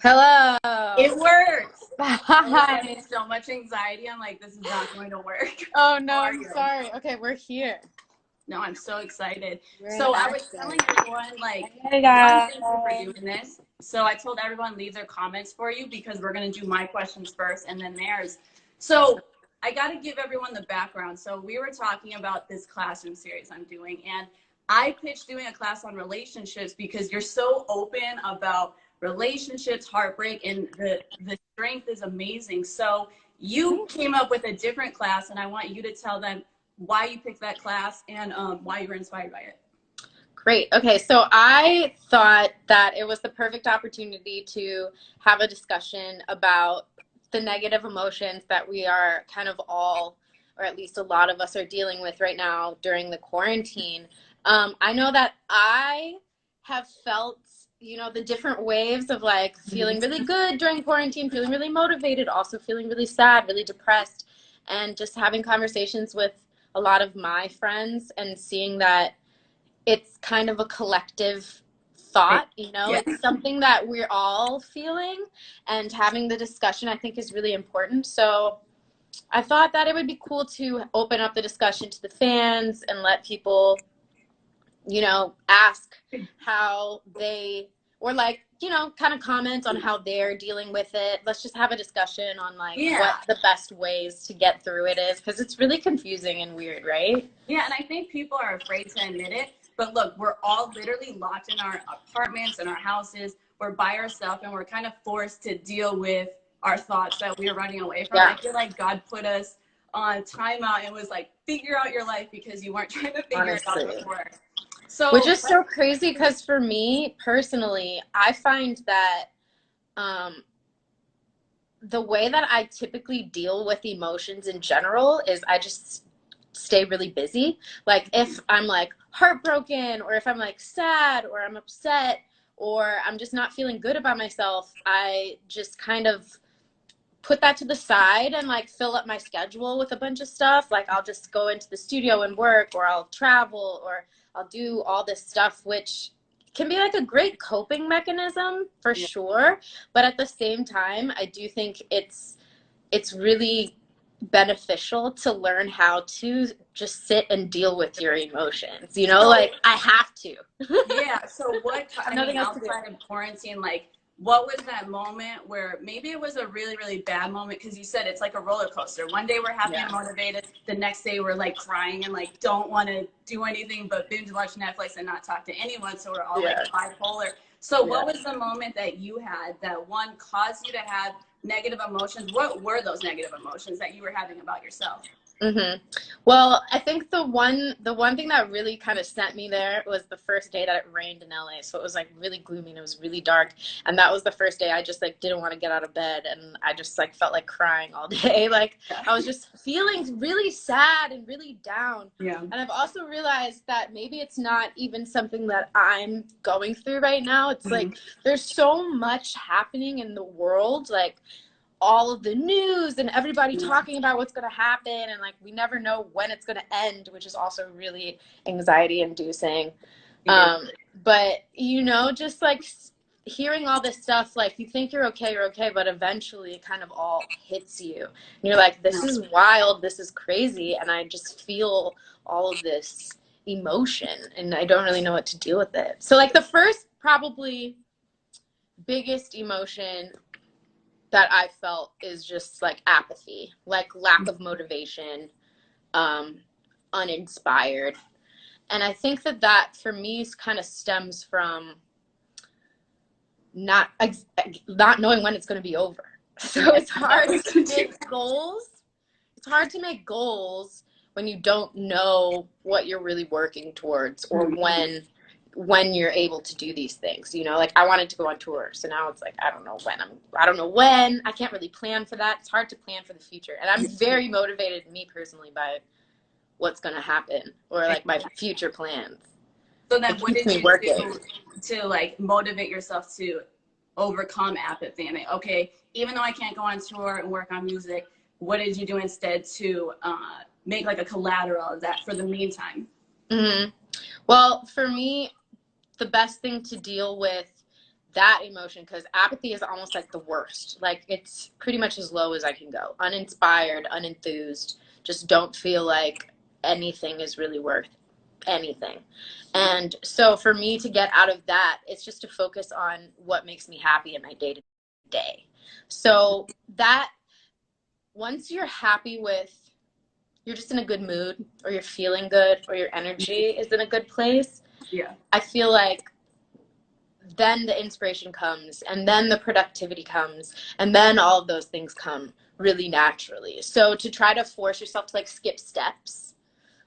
Hello. It works. I was Hi. getting so much anxiety. I'm like, this is not going to work. Oh How no, are I'm you? sorry. Okay, we're here. No, I'm so excited. We're in So I was action. telling everyone, like, Hey one, guys. thank you for doing this. So I told everyone leave their comments for you because we're going to do my questions first and then theirs. So I got to give everyone the background. So we were talking about this classroom series I'm doing, and I pitched doing a class on relationships because you're so open about relationships, heartbreak, and the strength is amazing. So you came up with a different class, and I want you to tell them why you picked that class and why you were inspired by it. Great. Okay, so I thought that it was the perfect opportunity to have a discussion about the negative emotions that we are kind of all, or at least a lot of us, are dealing with right now during the quarantine. I know that I have felt, the different waves of like feeling really good during quarantine, feeling really motivated, also feeling really sad, really depressed, and just having conversations with a lot of my friends and seeing that it's kind of a collective thought, Yeah. it's something that we're all feeling, and having the discussion I think is really important. So I thought that it would be cool to open up the discussion to the fans and let people, ask how they, or like, kind of comment on how they're dealing with it. Let's just have a discussion on like Yeah. what the best ways to get through it is, because it's really confusing and weird, right? Yeah, and I think people are afraid to admit it. But look, we're all literally locked in our apartments and our houses. We're by ourselves and we're kind of forced to deal with our thoughts that we are running away from. Yeah, I feel like God put us on timeout and was like, figure out your life because you weren't trying to figure it out honestly. before. Which So is so crazy because for me personally, I find that um, the way that I typically deal with emotions in general is I just stay really busy. Like if I'm like heartbroken, or if I'm like sad, or I'm upset, or I'm just not feeling good about myself, I just kind of put that to the side and like fill up my schedule with a bunch of stuff. Like I'll just go into the studio and work, or I'll travel, or I'll do all this stuff, which can be like a great coping mechanism for yeah. sure. But at the same time, I do think it's really beneficial to learn how to just sit and deal with your emotions. So Like I have to. yeah. So what, I have I mean, nothing else to do. outside of quarantine, like what was that moment where maybe it was a really, really bad moment? Because you said it's like a roller coaster. One day we're happy Yeah. and motivated. The next day we're like crying and like don't want to do anything but binge watch Netflix and not talk to anyone. So we're all like Yeah. bipolar. So Yeah. what was the moment that you had that one caused you to have negative emotions? What were those negative emotions that you were having about yourself? Well, I think the one thing that really kind of sent me there was the first day that it rained in LA. So it was like really gloomy and it was really dark. And that was the first day I just like didn't want to get out of bed, and I just like felt like crying all day. Like Yeah. I was just feeling really sad and really down. Yeah. And I've also realized that maybe it's not even something that I'm going through right now. It's Mhm. like there's so much happening in the world, like all of the news and everybody Yeah. talking about what's going to happen, and like we never know when it's going to end, which is also really anxiety inducing. It is. But just like hearing all this stuff, like you think you're okay, but eventually it kind of all hits you and you're like, this No. is wild, this is crazy, and I just feel all of this emotion and I don't really know what to deal with it. So like the first probably biggest emotion that I felt is just like apathy, like lack of motivation, um, uninspired. And I think that for me kind of stems from not not knowing when it's going to be over. So Yeah. it's hard to make goals. It's hard to make goals when you don't know what you're really working towards, or when you're able to do these things. Like I wanted to go on tour, so now it's like I don't know when. I can't really plan for that. It's hard to plan for the future, and I'm very motivated, me personally, by what's going to happen, or like my future plans. So then It what keeps did me you working. do to like motivate yourself to overcome apathy and like, okay, even though I can't go on tour and work on music, what did you do instead to make like a collateral of that for the meantime? hmm Well, for me, the best thing to deal with that emotion, because apathy is almost like the worst. Like it's pretty much as low as I can go. Uninspired, unenthused, just don't feel like anything is really worth anything. And so for me to get out of that, it's just to focus on what makes me happy in my day to day. So that once you're happy with, you're just in a good mood, or you're feeling good, or your energy is in a good place, Yeah. I feel like then the inspiration comes, and then the productivity comes, and then all of those things come really naturally. So to try to force yourself to like skip steps,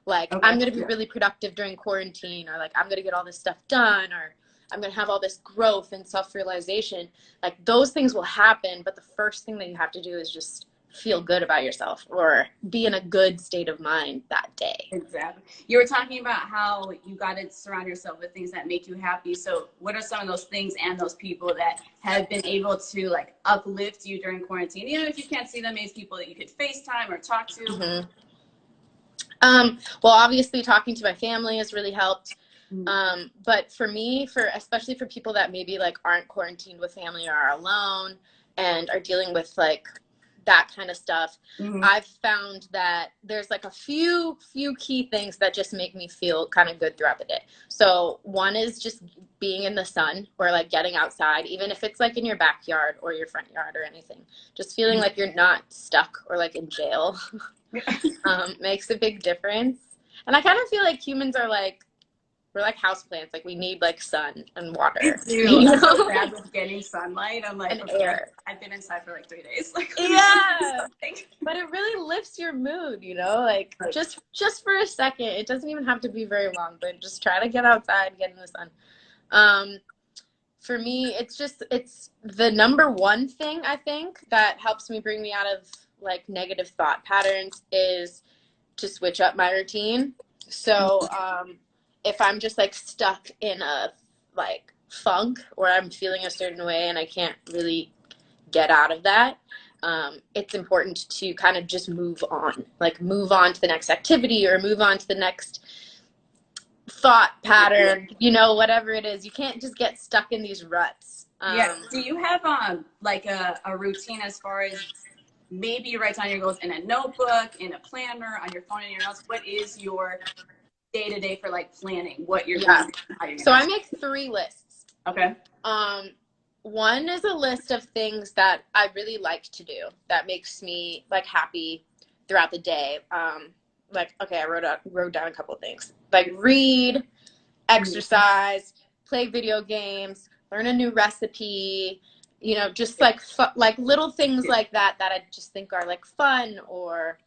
like I'm going to be really productive during quarantine, or like I'm going to get all this stuff done, or I'm going to have all this growth and self-realization, like those things will happen, but the first thing that you have to do is just feel good about yourself, or be in a good state of mind that day. Exactly. You were talking about how you got to surround yourself with things that make you happy. So what are some of those things and those people that have been able to like uplift you during quarantine? Even if you can't see them, maybe people that you could FaceTime or talk to. Mm-hmm. Well, obviously talking to my family has really helped. But for me, especially for people that maybe like aren't quarantined with family or are alone and are dealing with like that kind of stuff, I've found that there's like a few key things that just make me feel kind of good throughout the day. So one is just being in the sun, or like getting outside, even if it's like in your backyard or your front yard or anything, just feeling like you're not stuck or like in jail. Makes a big difference. And I kind of feel like humans are like, we're like houseplants. Like we need like sun and water. Me too. I'm so bad with getting sunlight. I'm like, okay, air. I've been inside for like 3 days. Like, yeah. But it really lifts your mood, you know, like just for a second. It doesn't even have to be very long, but just try to get outside, get in the sun. For me, it's the number one thing I think that helps me bring me out of like negative thought patterns is to switch up my routine. So if I'm just like stuck in a like funk, or I'm feeling a certain way and I can't really get out of that, it's important to kind of just move on, like move on to the next activity, or move on to the next thought pattern, you know, whatever it is. You can't just get stuck in these ruts. Yeah. Do you have like a routine as far as maybe you write down your goals in a notebook, in a planner, on your phone, in your notes? What is your day-to-day for like planning what you're doing? So I make 3 lists. Okay. One is a list of things that I really like to do that makes me like happy throughout the day. Like, okay, I wrote down a couple of things, like read, exercise, play video games, learn a new recipe, you know, just like like little things like that I just think are like fun or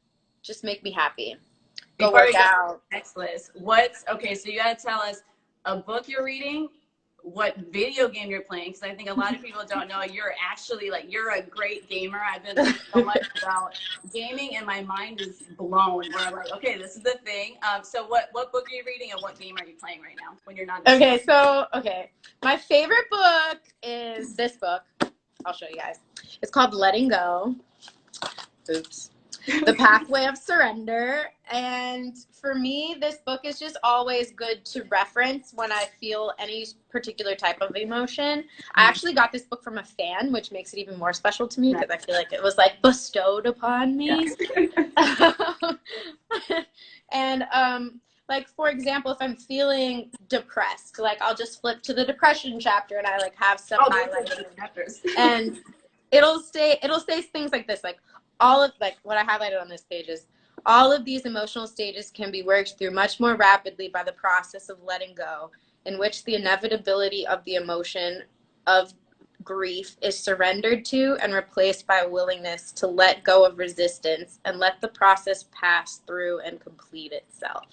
just make me happy. Go work out. Next list. Okay, so you got to tell us a book you're reading, what video game you're playing, because I think a lot of people don't know you're actually like, you're a great gamer. I've been learning so much about gaming and my mind is blown, where I'm like, okay, this is the thing. So what book are you reading and what game are you playing right now when you're not in okay, my favorite book is this book. I'll show you guys. It's called Letting Go. Oops. The Pathway of Surrender. And for me, this book is just always good to reference when I feel any particular type of emotion. I actually got this book from a fan, which makes it even more special to me because I feel like it was like bestowed upon me. And like, for example, if I'm feeling depressed, like I'll just flip to the depression chapter and I like have some highlighted chapters. And it'll say things like this, like all of like what I highlighted on this page is all of these emotional stages can be worked through much more rapidly by the process of letting go, in which the inevitability of the emotion of grief is surrendered to and replaced by a willingness to let go of resistance and let the process pass through and complete itself.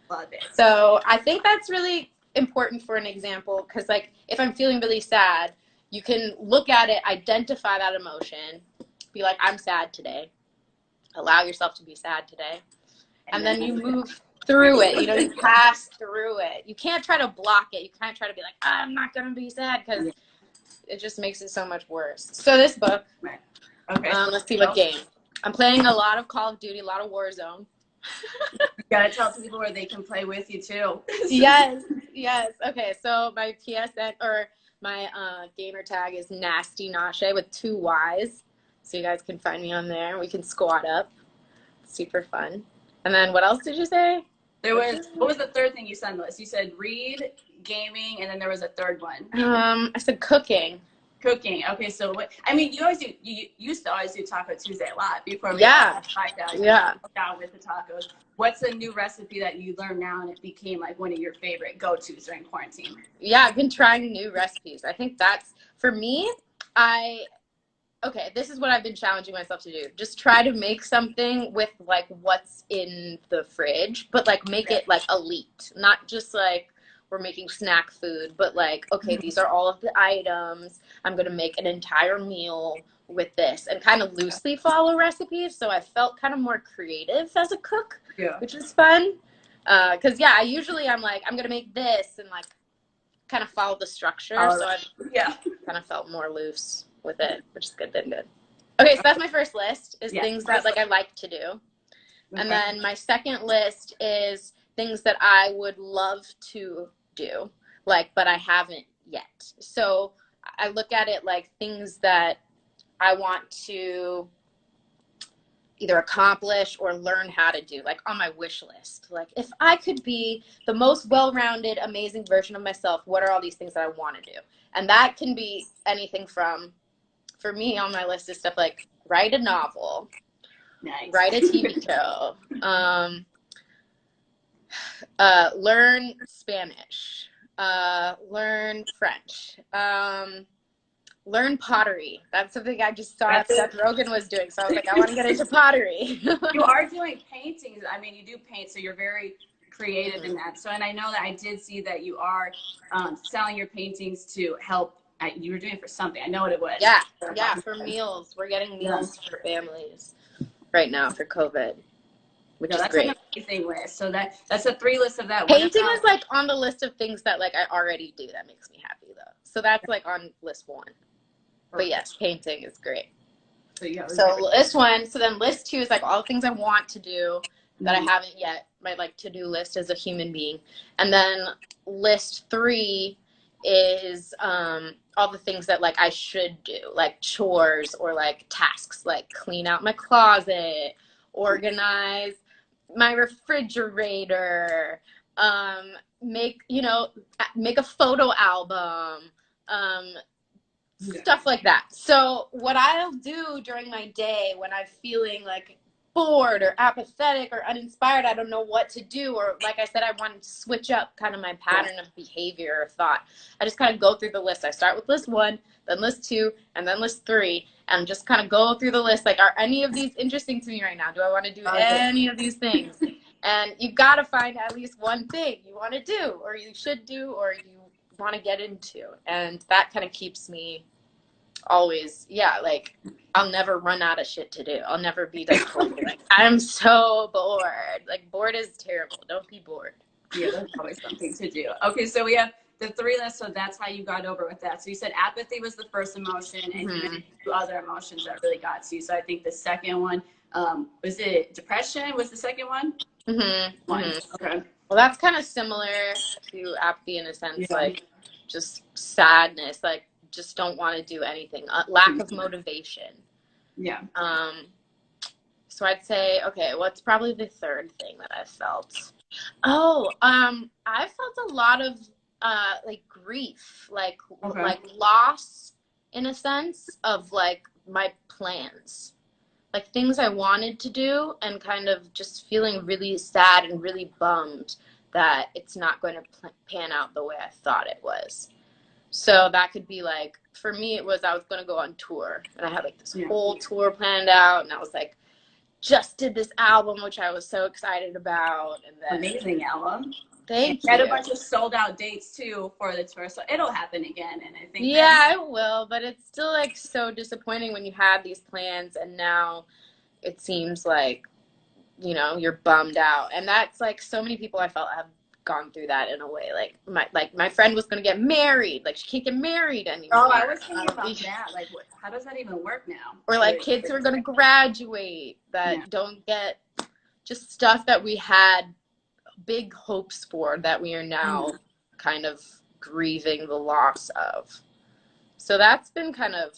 Love it. So I think that's really important for an example, because like if I'm feeling really sad, you can look at it, identify that emotion, be like, I'm sad today. Allow yourself to be sad today. And then you move through it. You know, you pass through it. You can't try to block it. You can't try to be like, I'm not going to be sad, because it just makes it so much worse. So this book, okay. Let's see what game. I'm playing a lot of Call of Duty, a lot of Warzone. You got to tell people where they can play with you too. Yes. Okay, so my PSN, or My gamer tag is Nasty Nashe with 2 Y's. So you guys can find me on there. We can squat up. Super fun. And then what else did you say? What was the third thing you said on the list? You said read, gaming, and then there was a third one. I said cooking. Cooking. Okay, so what? I mean, you used to always do Taco Tuesday a lot before we Yeah. out with the tacos. What's a new recipe that you learned now and it became like one of your favorite go-tos during quarantine? Yeah, I've been trying new recipes. I think that's, for me, okay, this is what I've been challenging myself to do. Just try to make something with like what's in the fridge, but like make it like elite, not just like we're making snack food, but like, okay, these are all of the items. I'm going to make an entire meal with this and kind of loosely follow recipes. So I felt kind of more creative as a cook, which is fun. Cause yeah, I'm like, I'm going to make this and like kind of follow the structure. So I kind of felt more loose with it, which is good. Okay, so that's my first list is things that like I like to do. And then my second list is things that I would love to do, like, but I haven't yet. So I look at it like things that I want to either accomplish or learn how to do, like on my wish list. Like if I could be the most well-rounded, amazing version of myself, what are all these things that I want to do? And that can be anything from, for me on my list is stuff like write a novel, write a TV show, learn Spanish, learn French, learn pottery. That's something I just saw Seth Rogen was doing. So I was like, I want to get into pottery. You are doing paintings. I mean, you do paint, so you're very creative in that. So, and I know that I did see that you are selling your paintings to help. You were doing it for something. I know what it was. Yeah, for meals. We're getting meals for families right now for COVID, which is great. An amazing list. So that's a 3 list of that. Painting is like on the list of things that like I already do. That makes me happy though. So that's like on list 1. But yes, painting is great. So list 1. So then list 2 is like all the things I want to do that I haven't yet. My like to-do list as a human being. And then list 3 is all the things that like I should do, like chores or like tasks, like clean out my closet, organize my refrigerator, make a photo album, stuff like that. So what I'll do during my day when I'm feeling like bored or apathetic or uninspired, I don't know what to do, or like I said, I want to switch up kind of my pattern of behavior or thought, I just kind of go through the list. I start with list 1, then list 2, and then list 3, and just kind of go through the list like, are any of these interesting to me right now? Do I want to do any of these things? And you got to find at least one thing you want to do or you should do or you want to get into, and that kind of keeps me always, like I'll never run out of shit to do. I'll never be like I'm so bored. Like bored is terrible. Don't be bored. Yeah, there's always something to do. Okay, so we have the 3 lists, so that's how you got over with that. So you said apathy was the first emotion, and you had 2 other emotions that really got to you. So I think the second one, was it depression? Was the second one? Okay. Well, that's kind of similar to apathy in a sense, like just sadness, like just don't want to do anything, lack of motivation. So I'd say, okay, what's probably the third thing that I felt? I felt a lot of like grief, like loss in a sense of like my plans, like things I wanted to do, and kind of just feeling really sad and really bummed that it's not going to pan out the way I thought it was. So that could be like, for me, it was I was going to go on tour, and I had like this whole tour planned out, and I was like, just did this album, which I was so excited about. And then, amazing album. Thank you. Had a bunch of sold out dates too for the tour, so it'll happen again. And I think it will, but it's still like so disappointing when you had these plans and now it seems like, you're bummed out. And that's like so many people I felt have gone through that in a way. Like my friend was going to get married, like she can't get married anymore. Oh, I was thinking about that. Like, how does that even work now? Or like kids who are going to graduate that don't get just stuff that we had big hopes for, that we are now kind of grieving the loss of. So that's been kind of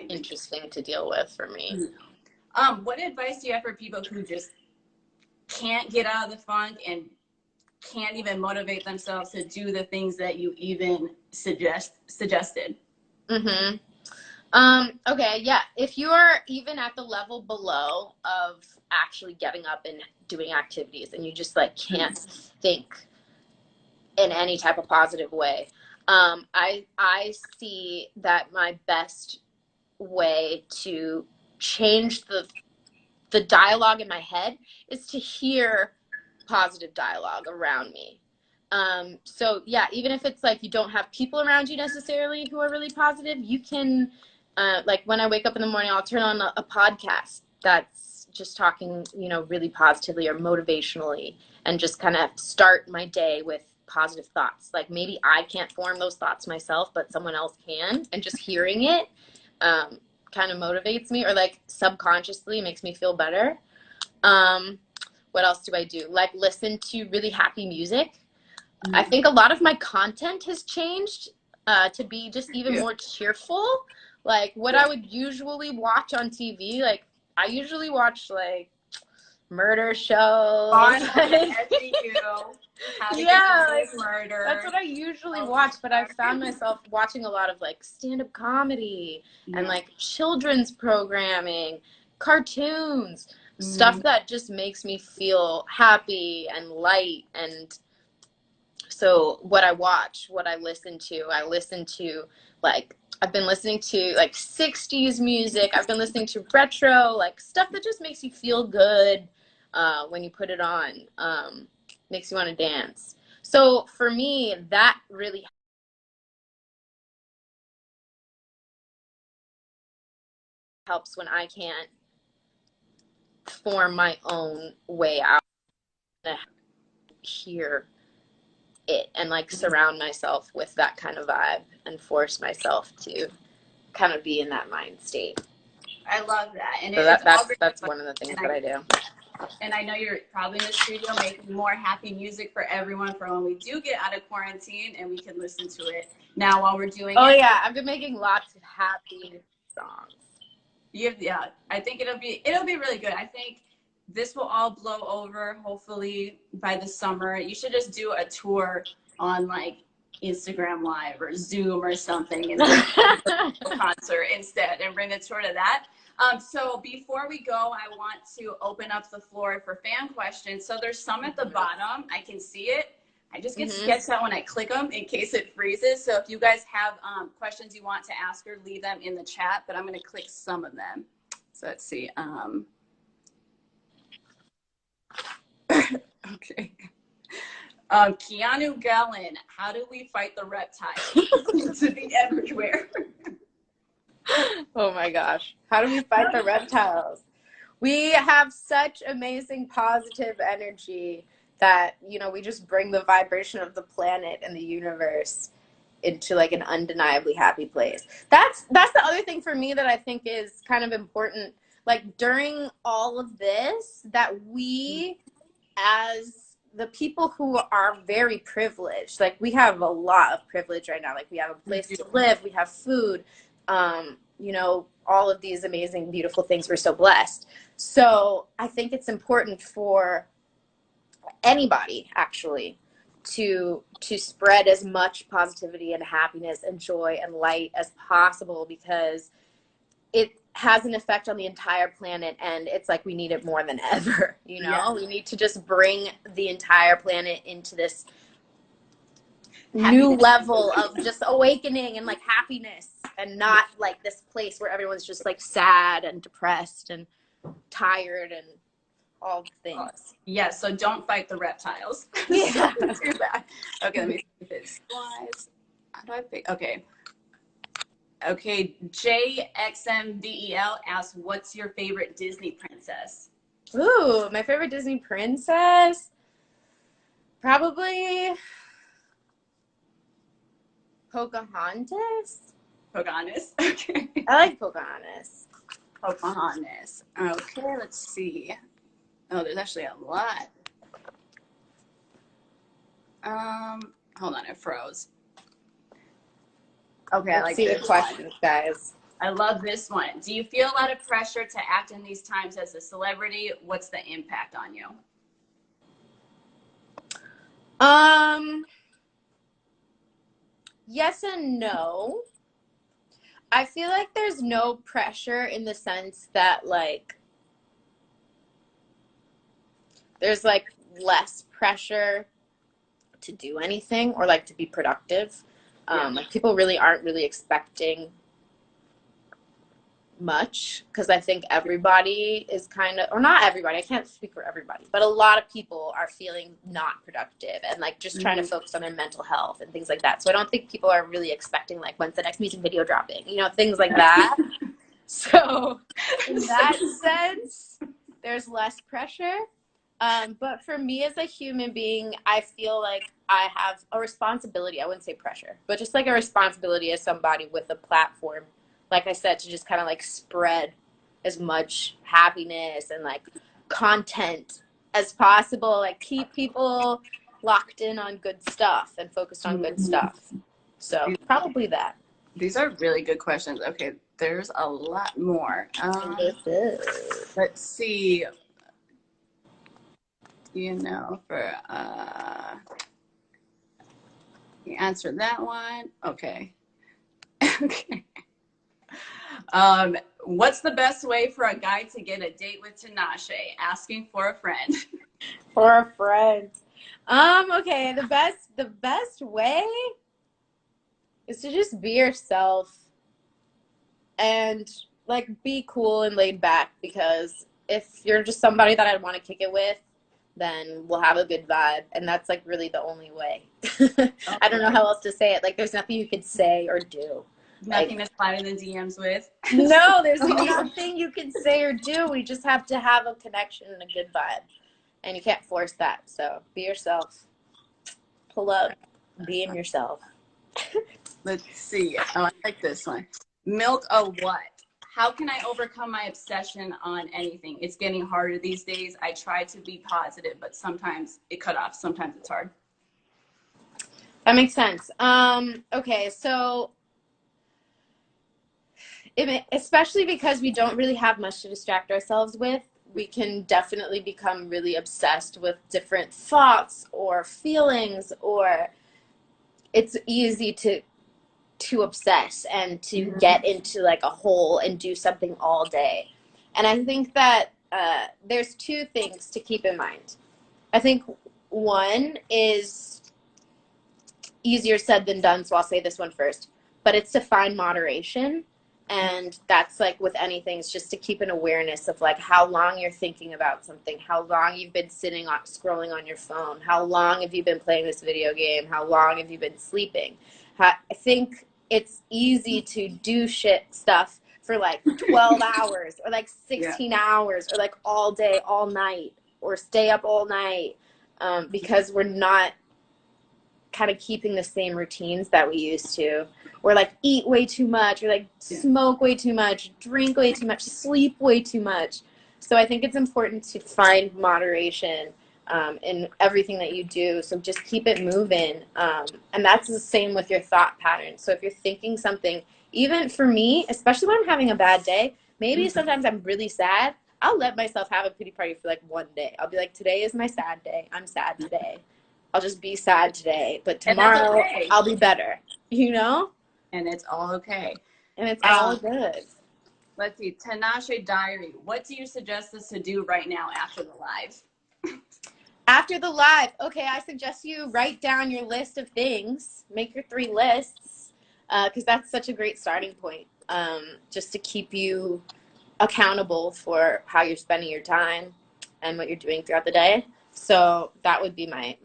interesting to deal with for me. What advice do you have for people who just can't get out of the funk and can't even motivate themselves to do the things that you even suggested? Okay, yeah. If you are even at the level below of actually getting up and doing activities and you just like can't think in any type of positive way, I see that my best way to change the dialogue in my head is to hear positive dialogue around me. So yeah, even if it's like you don't have people around you necessarily who are really positive, you can, like when I wake up in the morning, I'll turn on a podcast that's just talking, you know, really positively or motivationally, and just kind of start my day with positive thoughts. Like maybe I can't form those thoughts myself, but someone else can, and just hearing it kind of motivates me, or like subconsciously makes me feel better. What else do I do? Like listen to really happy music. I think a lot of my content has changed to be just even more cheerful. Like what I would usually watch on TV, like I usually watch like murder shows. Yeah, like, murder. That's what I usually watch, but I've found myself watching a lot of like stand-up comedy and like children's programming, cartoons, stuff that just makes me feel happy and light. And so what I watch, what I listen to like I've been listening to like 60s music. I've been listening to retro, like stuff that just makes you feel good when you put it on. Makes you want to dance. So for me, that really helps when I can't form my own way out to hear it and like surround myself with that kind of vibe and force myself to kind of be in that mind state. I love that. And so that's one of the things that I do. And I know you're probably in the studio making more happy music for everyone for when we do get out of quarantine and we can listen to it now while we're doing it. Oh yeah, I've been making lots of happy songs. Yeah, I think it'll be really good. I think this will all blow over hopefully by the summer. You should just do a tour on like Instagram Live or Zoom or something and a concert instead and bring the tour to that. So before we go, I want to open up the floor for fan questions. So there's some at the bottom. I can see it. I just get sketched out when I click them in case it freezes. So if you guys have questions you want to ask her, leave them in the chat, but I'm going to click some of them. So let's see. Okay. Keanu Gallon, how do we fight the reptiles? To be everywhere. Oh my gosh. How do we fight the reptiles? We have such amazing positive energy that, you know, we just bring the vibration of the planet and the universe into like an undeniably happy place. That's the other thing for me that I think is kind of important. Like during all of this, that we as the people who are very privileged, like we have a lot of privilege right now. Like we have a place to live, we have food, you know, all of these amazing, beautiful things. We're so blessed. So I think it's important for anybody actually to spread as much positivity and happiness and joy and light as possible, because it has an effect on the entire planet, and it's like we need it more than ever, you know. We need to just bring the entire planet into this new level of just awakening and like happiness, and not like this place where everyone's just like sad and depressed and tired and all the things. Yeah, so don't fight the reptiles. Yeah. Too bad. Okay, let me see if it's wise. How do I pick? Okay. Okay, JXMDEL asks, what's your favorite Disney princess? Ooh, my favorite Disney princess? Probably Pocahontas. Pocahontas? Okay. I like Pocahontas. Pocahontas. Okay, let's see. Oh, there's actually a lot. Hold on, it froze. Okay, I Let's like see the this one. questions, guys. I love this one. Do you feel a lot of pressure to act in these times as a celebrity? What's the impact on you? Yes and no. I feel like there's no pressure in the sense that like there's like less pressure to do anything or like to be productive. Like people really aren't really expecting much because I think everybody is kind of, or not everybody, I can't speak for everybody, but a lot of people are feeling not productive and like just trying to focus on their mental health and things like that. So I don't think people are really expecting like when's the next music video dropping, you know, things like that. So in that sense, there's less pressure. But for me as a human being, I feel like I have a responsibility. I wouldn't say pressure, but just like a responsibility as somebody with a platform, like I said, to just kind of like spread as much happiness and like content as possible, like keep people locked in on good stuff and focused on good stuff. So probably that. These are really good questions. Okay, there's a lot more. Let's see. You know, for you answered that one. Okay. Okay. What's the best way for a guy to get a date with Tinashe? Asking for a friend. For a friend. Okay, the best way is to just be yourself and like be cool and laid back, because if you're just somebody that I'd want to kick it with, then we'll have a good vibe, and that's like really the only way. I don't know how else to say it. Like there's nothing you could say or do. Nothing to slide in the DMs with. No, there's nothing you can say or do. We just have to have a connection and a good vibe, and you can't force that. So be yourself. Pull up, being yourself. Let's see. Oh, I like this one. Milk a what? How can I overcome my obsession on anything? It's getting harder these days. I try to be positive, but sometimes it cut off. Sometimes it's hard. That makes sense. Okay, so especially because we don't really have much to distract ourselves with, we can definitely become really obsessed with different thoughts or feelings, or it's easy to obsess and to get into like a hole and do something all day. And I think that there's two things to keep in mind. I think one is easier said than done, so I'll say this one first, but it's to find moderation. And that's like with anything, it's just to keep an awareness of like how long you're thinking about something, how long you've been sitting on scrolling on your phone, how long have you been playing this video game, how long have you been sleeping. I think it's easy to do stuff for like 12 hours or like 16 hours or like all day, all night, or stay up all night, because we're not kind of keeping the same routines that we used to, or like eat way too much, or like smoke way too much, drink way too much, sleep way too much. So I think it's important to find moderation in everything that you do. So just keep it moving. And that's the same with your thought patterns. So if you're thinking something, even for me, especially when I'm having a bad day, maybe sometimes I'm really sad, I'll let myself have a pity party for like one day. I'll be like, today is my sad day. I'm sad today. I'll just be sad today, but tomorrow I'll be better, you know? And it's all okay. And it's all good. Let's see. Tinashe Diary. What do you suggest us to do right now after the live? After the live, okay, I suggest you write down your list of things. Make your 3 lists, because that's such a great starting point, just to keep you accountable for how you're spending your time and what you're doing throughout the day. So that would be my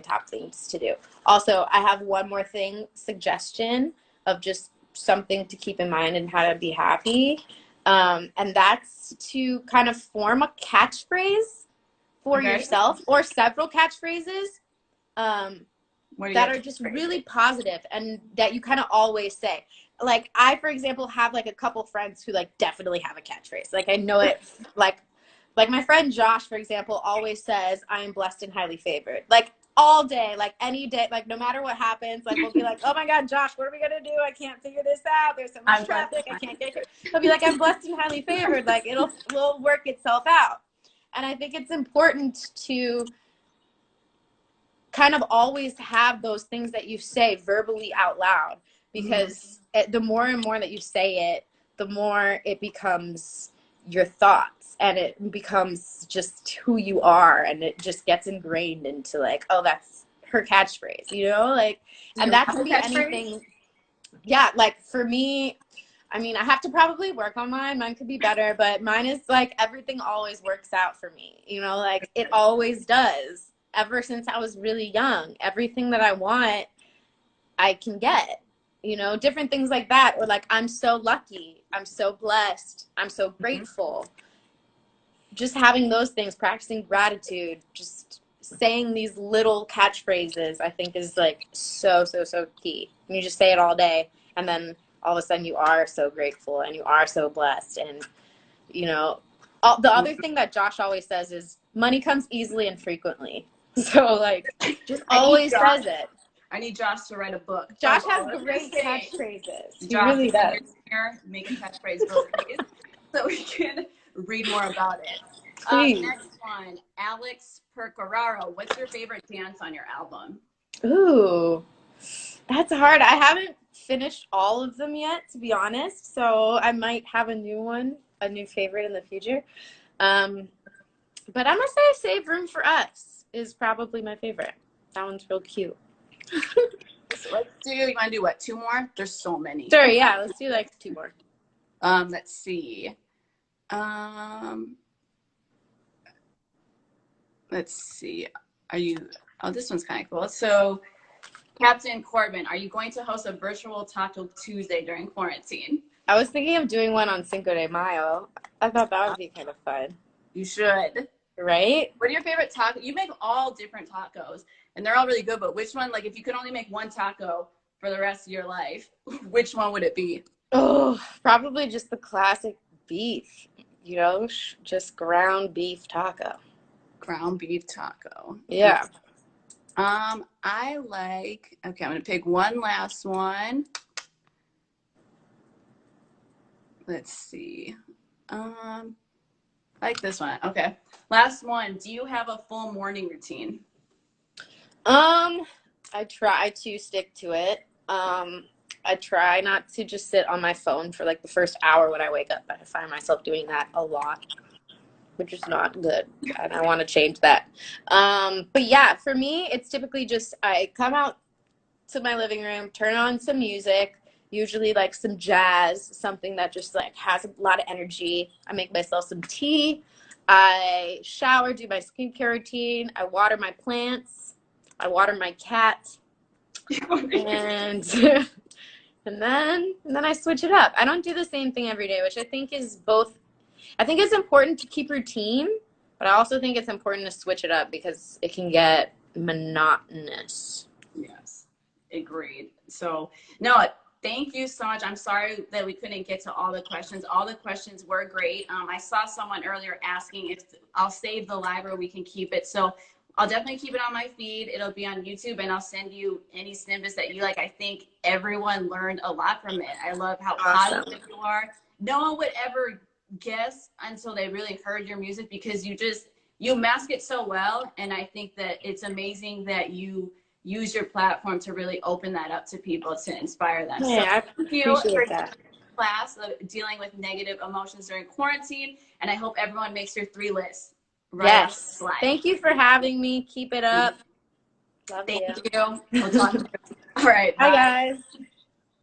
top things to do. Also, I have one more suggestion of just something to keep in mind and how to be happy. And that's to kind of form a catchphrase for yourself, or several catchphrases that are just really positive and that you kind of always say. Like I, for example, have like a couple friends who like definitely have a catchphrase. Like I know it, like my friend Josh, for example, always says, I am blessed and highly favored. Like all day, like any day, like no matter what happens, like we'll be like, oh my God, Josh, what are we gonna do? I can't figure this out. There's so much traffic. I can't get here. He'll be like, I'm blessed and highly favored. Like will work itself out. And I think it's important to kind of always have those things that you say verbally out loud, because the more and more that you say it, the more it becomes your thoughts, and it becomes just who you are, and it just gets ingrained into like, oh, that's her catchphrase, you know, like, and that can be anything. Yeah, like for me, I mean, I have to probably work on mine. Mine could be better, but mine is like, everything always works out for me, you know, like it always does. Ever since I was really young, everything that I want, I can get, you know, different things like that. Or like, I'm so lucky, I'm so blessed, I'm so grateful. Just having those things, practicing gratitude, just saying these little catchphrases, I think is like so key. And you just say it all day, and then all of a sudden you are so grateful and you are so blessed. And, you know, the other thing that Josh always says is money comes easily and frequently. So like, just always says it. I need Josh to write a book. Josh has great catchphrases. He Josh, really does. Here, make a catchphrase book, please, so we can read more about it. Next one, Alex Percoraro. What's your favorite dance on your album? Ooh, that's hard. I haven't finished all of them yet, to be honest. So I might have a new one, a new favorite in the future. But I'm gonna say "Save Room for Us" is probably my favorite. That one's real cute. So let's do, you want to do what, 2 more? There's so many. Sure, yeah, let's do like 2 more. Let's see. Let's see. Are you, oh, this one's kind of cool. So, Captain Corbin, are you going to host a virtual Taco Tuesday during quarantine? I was thinking of doing one on Cinco de Mayo. I thought that would be kind of fun. You should. Right? What are your favorite tacos? You make all different tacos, and they're all really good, but which one, like if you could only make one taco for the rest of your life, which one would it be? Oh, probably just the classic beef, you know, just ground beef taco. Ground beef taco. Yeah. I like, okay, I'm going to pick one last one. Let's see. I like this one. Okay. Last one. Do you have a full morning routine? I try to stick to it. I try not to just sit on my phone for like the first hour when I wake up. I find myself doing that a lot, which is not good, and I want to change that. But yeah, for me, it's typically just I come out to my living room, turn on some music, usually like some jazz, something that just like has a lot of energy. I make myself some tea. I shower, do my skincare routine. I water my plants. I water my cat. And and then I switch it up. I don't do the same thing every day, which I think is both. I think it's important to keep routine, but I also think it's important to switch it up because it can get monotonous. Yes, agreed. So, no, thank you so much. I'm sorry that we couldn't get to all the questions. All the questions were great. I saw someone earlier asking if I'll save the live or we can keep it. So I'll definitely keep it on my feed. It'll be on YouTube, and I'll send you any snippets that you like. I think everyone learned a lot from it. I love how positive you are. No one would ever guess until they really heard your music, because you mask it so well. And I think that it's amazing that you use your platform to really open that up to people to inspire them. Yeah, so thank you for class of dealing with negative emotions during quarantine, and I hope everyone makes your 3 lists. Right. Yes. Thank you for having me. Keep it up. Love Thank you. you. We'll talk. All right. Bye, guys.